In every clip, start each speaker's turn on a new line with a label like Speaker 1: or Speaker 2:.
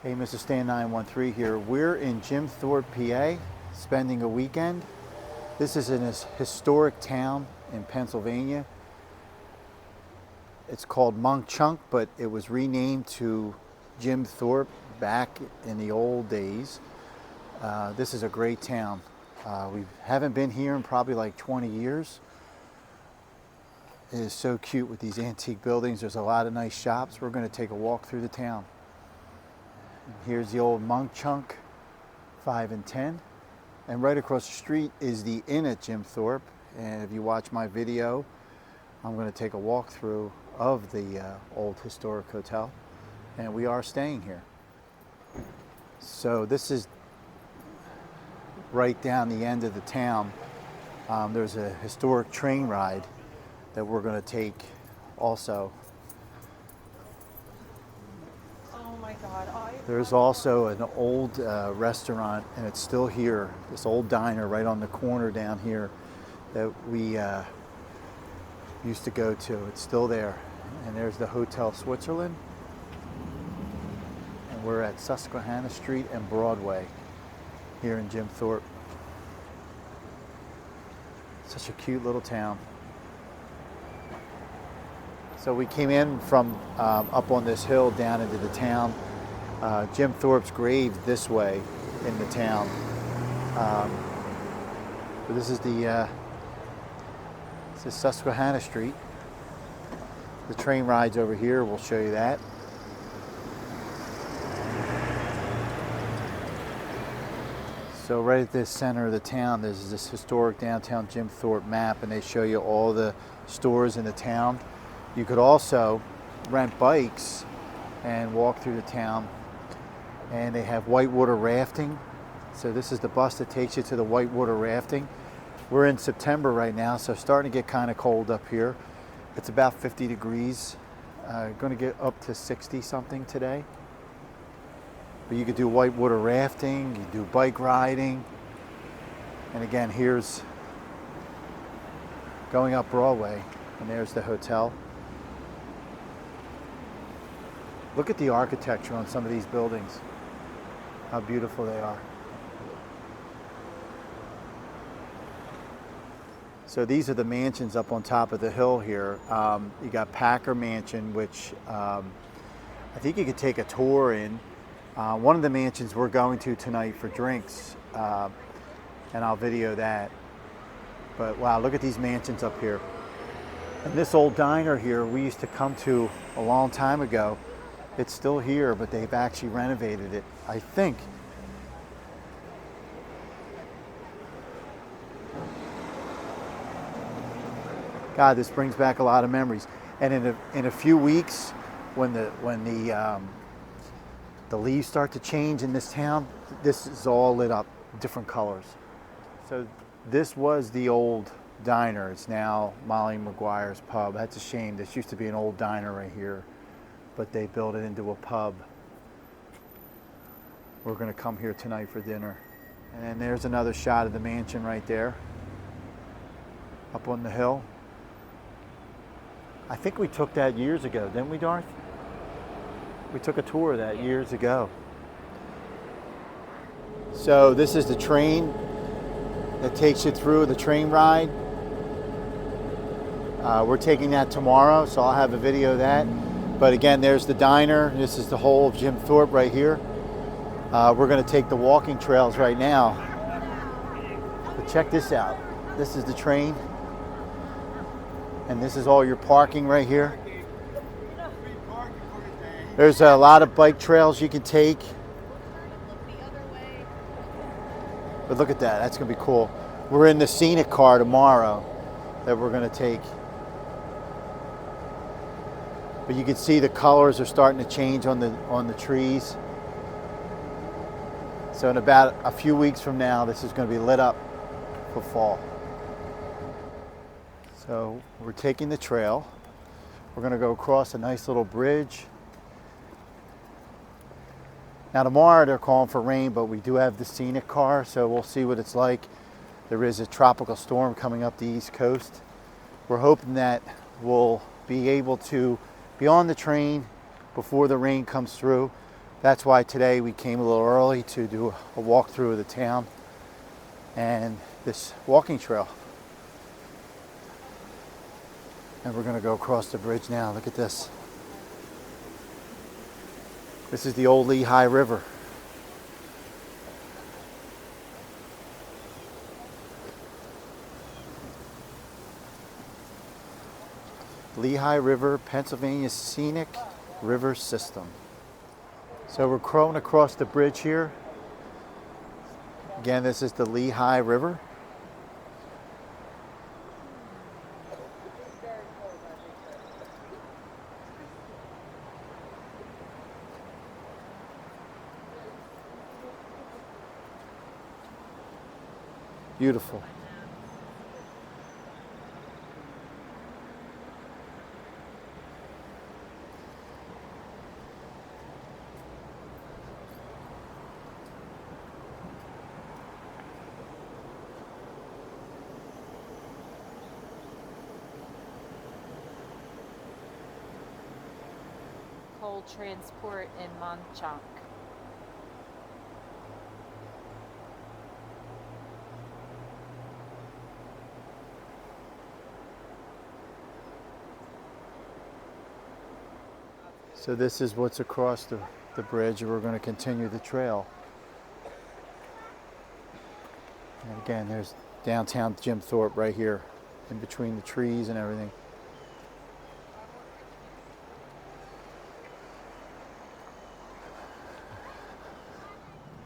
Speaker 1: Hey, Mr. Stan 913 here. We're in Jim Thorpe, PA, spending a weekend. This is an historic town in Pennsylvania. It's called Mauch Chunk, but it was renamed to Jim Thorpe back in the old days. This is a great town. We haven't been here in probably like 20 years. It is so cute with these antique buildings. There's a lot of nice shops. We're going to take a walk through the town. And here's the old Mauch Chunk 5 and 10. And right across the street is the inn at Jim Thorpe. And if you watch my video, I'm going to take a walk through of the old historic hotel. And we are staying here. So this is right down the end of the town. There's a historic train ride that we're going to take also.
Speaker 2: Oh my God.
Speaker 1: There's also an old restaurant, and it's still here, this old diner right on the corner down here that we used to go to. It's still there. And there's the Hotel Switzerland. And we're at Susquehanna Street and Broadway here in Jim Thorpe. Such a cute little town. So we came in from up on this hill down into the town. Jim Thorpe's grave this way in the town. But this is this is Susquehanna Street. The train rides over here. We'll show you that. So right at the center of the town, there's this historic downtown Jim Thorpe map, and they show you all the stores in the town. You could also rent bikes and walk through the town, and they have whitewater rafting. So this is the bus that takes you to the whitewater rafting. We're in September right now, so it's starting to get kind of cold up here. It's about 50 degrees. Going to get up to 60 something today. But you could do whitewater rafting, you do bike riding. And again, here's going up Broadway, and there's the hotel. Look at the architecture on some of these buildings, how beautiful they are. So these are the mansions up on top of the hill here. You got Packer Mansion, which I think you could take a tour in. One of the mansions we're going to tonight for drinks, and I'll video that. But wow, look at these mansions up here. And this old diner here we used to come to a long time ago. It's still here, but they've actually renovated it, I think. God, this brings back a lot of memories. And in a few weeks, when the leaves start to change in this town, this is all lit up different colors. So this was the old diner. It's now Molly McGuire's Pub. That's a shame. This used to be an old diner right here, but they built it into a pub. We're going to come here tonight for dinner. And then there's another shot of the mansion right there, up on the hill. I think we took that years ago, didn't we, Darth? We took a tour of that years ago. So this is the train that takes you through the train ride. We're taking that tomorrow, so I'll have a video of that. But again, there's the diner. This is the whole of Jim Thorpe right here. We're going to take the walking trails right now. But check this out. This is the train. And this is all your parking right here. There's a lot of bike trails you can take. But look at that. That's going to be cool. We're in the scenic car tomorrow that we're going to take. But you can see the colors are starting to change on the trees. So in about a few weeks from now, this is going to be lit up for fall. So we're taking the trail. We're going to go across a nice little bridge. Now tomorrow they're calling for rain, but we do have the scenic car, so we'll see what it's like. There is a tropical storm coming up the East Coast. We're hoping that we'll be able to be on the train before the rain comes through. That's why today we came a little early to do a walkthrough of the town and this walking trail. And we're going to go across the bridge now. Look at this. This is the old Lehigh River. Lehigh River, Pennsylvania Scenic River System. So we're crawling across the bridge here. Again, this is the Lehigh River. Beautiful.
Speaker 2: Coal transport in Mauch Chunk.
Speaker 1: So this is what's across the bridge, and we're going to continue the trail. And again, there's downtown Jim Thorpe right here, in between the trees and everything.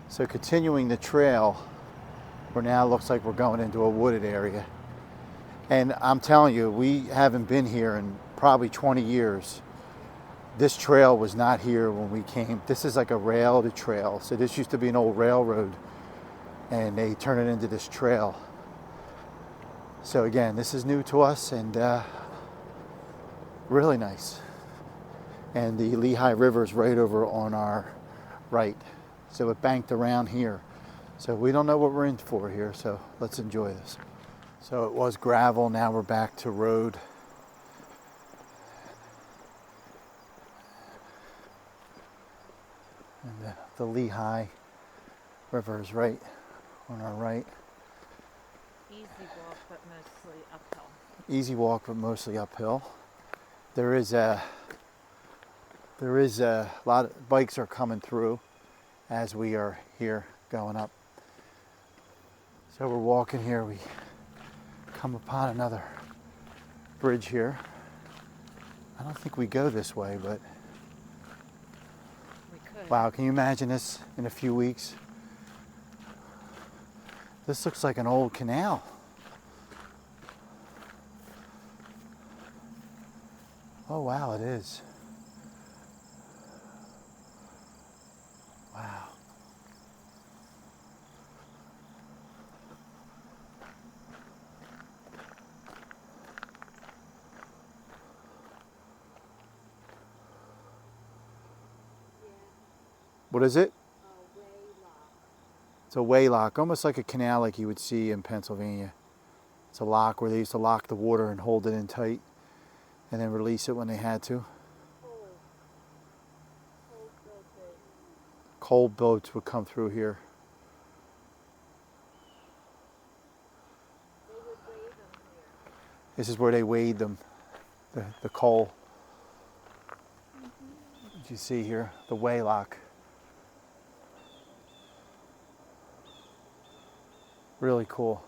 Speaker 1: So continuing the trail, we're now looks like we're going into a wooded area. And I'm telling you, we haven't been here in probably 20 years. This trail was not here when we came. This is like a railed trail. So this used to be an old railroad, and they turned it into this trail. So again, this is new to us, and really nice. And the Lehigh River is right over on our right. So it banked around here. So we don't know what we're in for here, so let's enjoy this. So it was gravel, now we're back to road. And the Lehigh River is right on our right.
Speaker 2: Easy walk, but mostly uphill.
Speaker 1: Easy walk, but mostly uphill. There is a lot of bikes are coming through as we are here going up. So we're walking here, we come upon another bridge here. I don't think we go this way, but
Speaker 2: We could.
Speaker 1: wow, can you imagine this in a few weeks? This looks like an old canal. Oh wow, it is. Wow. What is it? It's a way lock, almost like a canal like you would see in Pennsylvania. It's a lock where they used to lock the water and hold it in tight and then release it when they had to. Coal boats would come through here. This is where they weighed them, the coal. As you see here, the way lock. Really cool.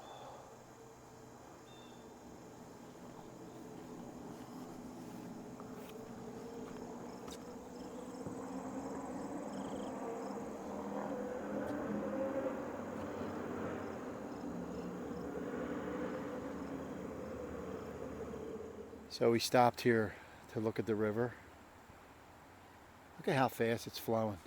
Speaker 1: So we stopped here to look at the river. Look at how fast it's flowing.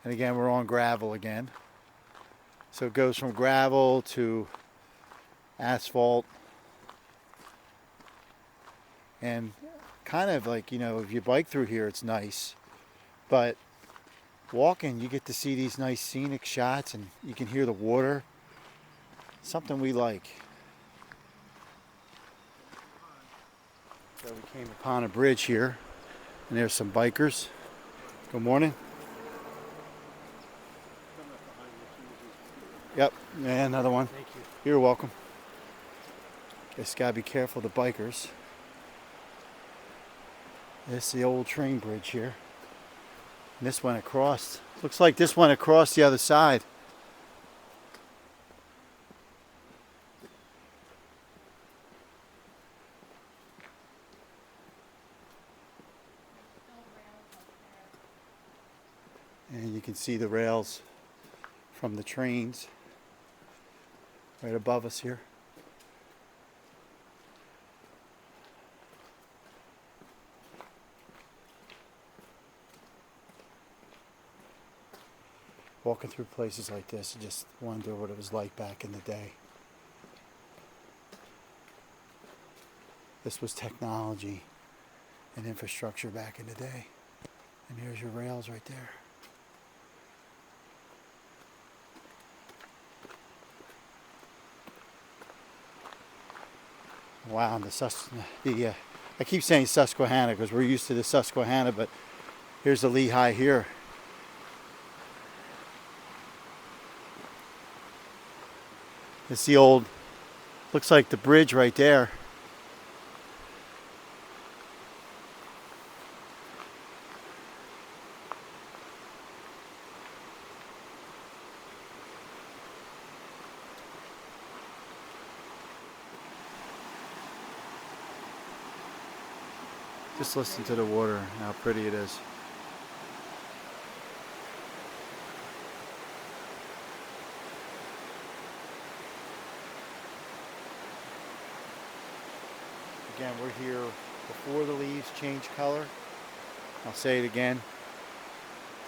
Speaker 1: And again, we're on gravel again. So it goes from gravel to asphalt. And kind of like, you know, if you bike through here, it's nice. But walking, you get to see these nice scenic shots and you can hear the water. Something we like. So we came upon a bridge here, and there's some bikers. Good morning. Yep, yeah, another one.
Speaker 3: Thank you.
Speaker 1: You're welcome. Just gotta be careful of the bikers. This is the old train bridge here. And this went across. Looks like this went across the other side. And you can see the rails from the trains right above us here. Walking through places like this, you just wonder what it was like back in the day. This was technology and infrastructure back in the day. And here's your rails right there. Wow, and I keep saying Susquehanna because we're used to the Susquehanna, but here's the Lehigh here. It's the old, looks like the bridge right there. Just listen to the water, how pretty it is. Again, we're here before the leaves change color. I'll say it again.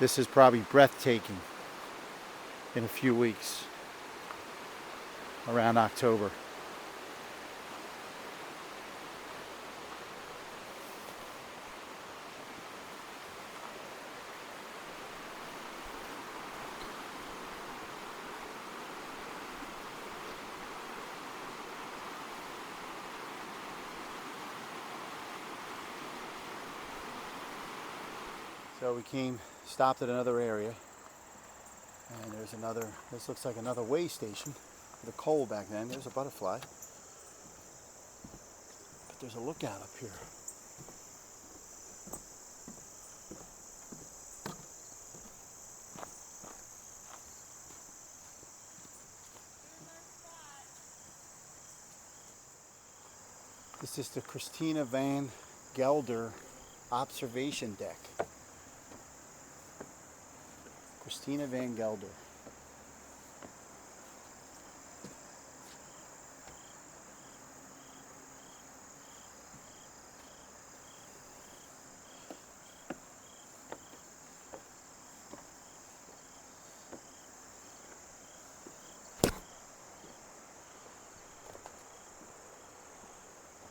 Speaker 1: This is probably breathtaking in a few weeks, around October. So we stopped at another area, and there's another, this looks like another way station with a coal back then. There's a butterfly. But there's a lookout up here. This is the Christina Van Gelder observation deck. Christina Van Gelder.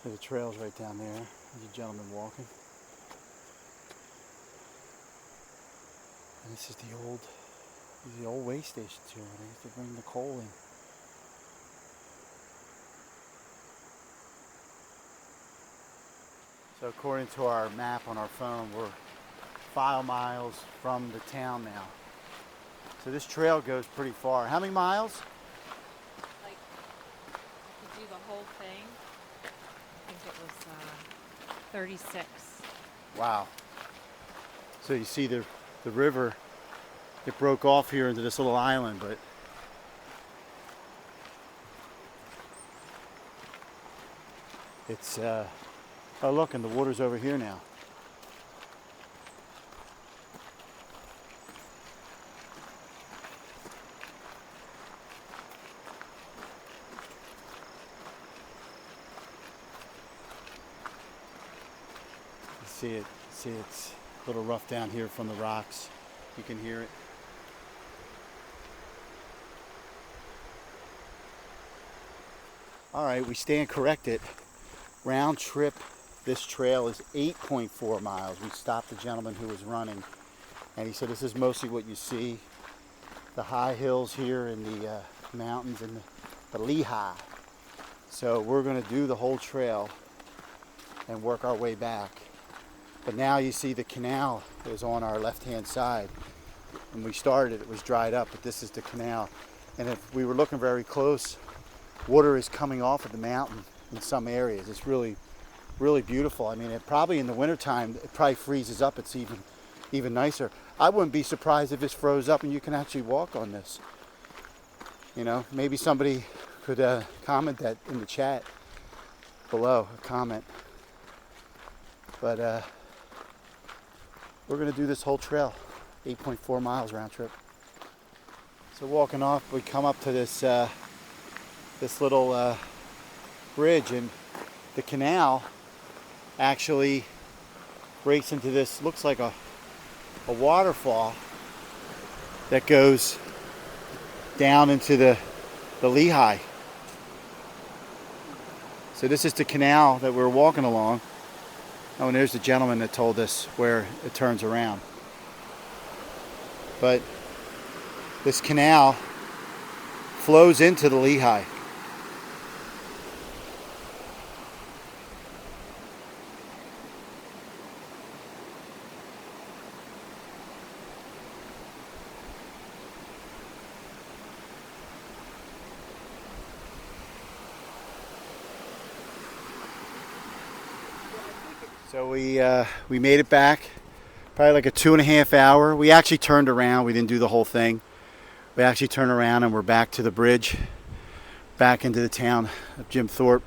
Speaker 1: The trail's right down there. There's a gentleman walking. And this is the old way stations here. They used to bring the coal in. So according to our map on our phone, we're 5 miles from the town now. So this trail goes pretty far. How many miles?
Speaker 2: Like, I could do the whole thing. I think it was 36.
Speaker 1: Wow. So you see the river, it broke off here into this little island, but it's, oh look, and the water's over here now. You see it's a little rough down here from the rocks. You can hear it. All right, we stand corrected. Round trip, this trail is 8.4 miles. We stopped the gentleman who was running, and he said this is mostly what you see. The high hills here and the mountains and the Lehigh. So we're going to do the whole trail and work our way back. But now you see the canal is on our left-hand side. When we started, it was dried up, but this is the canal. And if we were looking very close, water is coming off of the mountain in some areas. It's really, really beautiful. I mean, it probably in the wintertime, it probably freezes up. It's even nicer. I wouldn't be surprised if this froze up and you can actually walk on this. You know, maybe somebody could comment that in the chat below, a comment. But we're gonna do this whole trail, 8.4 miles round trip. So walking off, we come up to this this little bridge, and the canal actually breaks into this, looks like a waterfall that goes down into the Lehigh. So this is the canal that we're walking along. Oh, and there's the gentleman that told us where it turns around. But this canal flows into the Lehigh. So we made it back, probably like a 2.5 hour. We actually turned around. We didn't do the whole thing. We actually turned around and we're back to the bridge, back into the town of Jim Thorpe.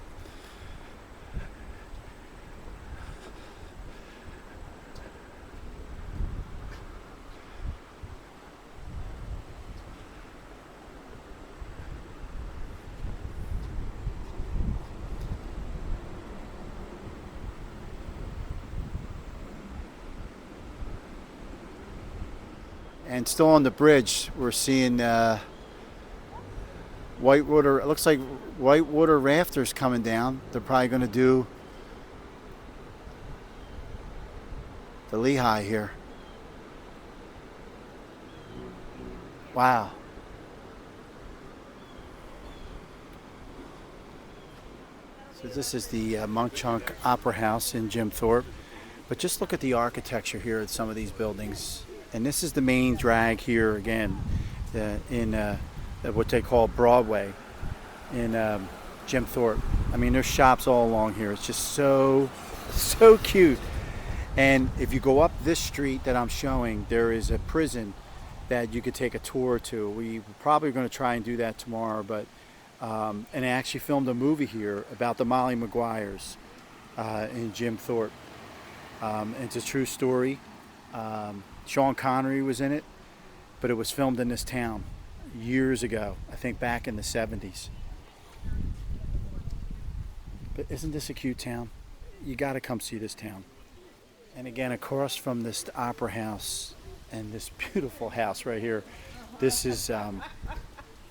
Speaker 1: And still on the bridge, we're seeing whitewater. It looks like whitewater rafters coming down. They're probably going to do the Lehigh here. Wow. So this is the Mauch Chunk Opera House in Jim Thorpe. But just look at the architecture here at some of these buildings. And this is the main drag here again in what they call Broadway in Jim Thorpe. I mean, there's shops all along here. It's just so cute. And if you go up this street that I'm showing, there is a prison that you could take a tour to. We're probably going to try and do that tomorrow. But and I actually filmed a movie here about the Molly Maguires in Jim Thorpe. It's a true story. Sean Connery was in it, but it was filmed in this town years ago, I think back in the 70s. But isn't this a cute town? You got to come see this town. And again, across from this opera house and this beautiful house right here, this is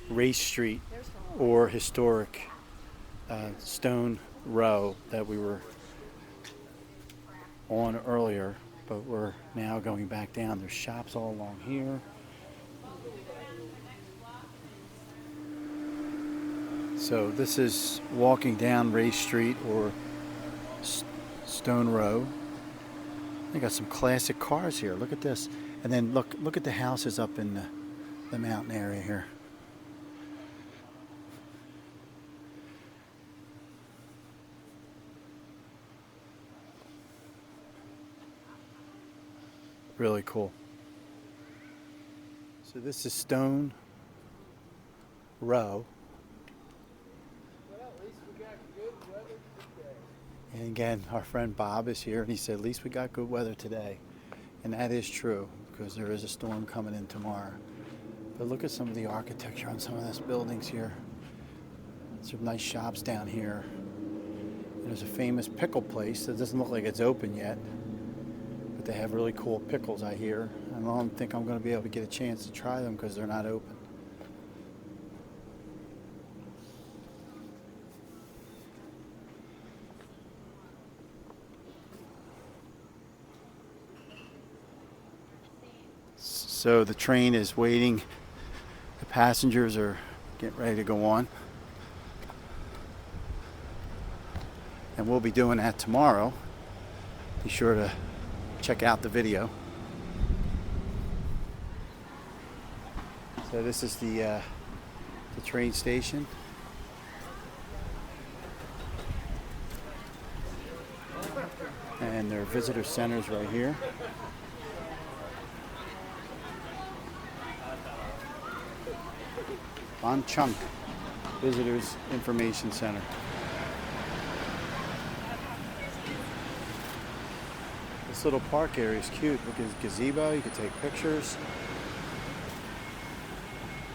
Speaker 1: Race Street, or historic Stone Row that we were on earlier. But we're now going back down. There's shops all along here. So this is walking down Race Street, or Stone Row. They got some classic cars here. Look at this. And then look at the houses up in the mountain area here. Really cool. So this is Stone Row.
Speaker 3: Well, at least we got good weather today.
Speaker 1: And again, our friend Bob is here, and he said, at least we got good weather today. And that is true, because there is a storm coming in tomorrow. But look at some of the architecture on some of these buildings here. Some nice shops down here. And there's a famous pickle place that doesn't look like it's open yet. They have really cool pickles, I hear. I don't think I'm going to be able to get a chance to try them because they're not open. So the train is waiting. The passengers are getting ready to go on. And and we'll be doing that tomorrow. Be sure to check out the video. So this is the train station. And their visitor centers right here. Mauch Chunk Visitors Information Center. This little park area is cute. Look at this gazebo, you can take pictures.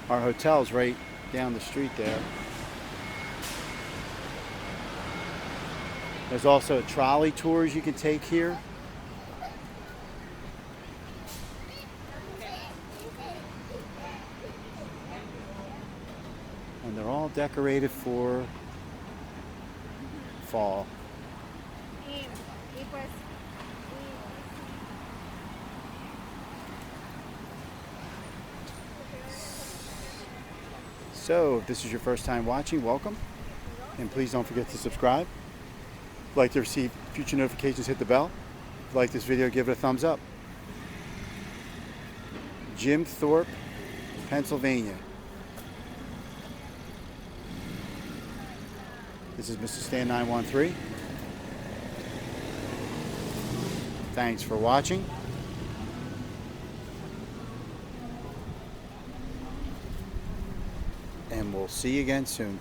Speaker 1: Our hotel's right down the street there. There's also trolley tours you can take here. And they're all decorated for fall. So, if this is your first time watching, welcome. And please don't forget to subscribe. If you'd like to receive future notifications, hit the bell. If you like this video, give it a thumbs up. Jim Thorpe, Pennsylvania. This is Mr. Stan 913. Thanks for watching. And we'll see you again soon.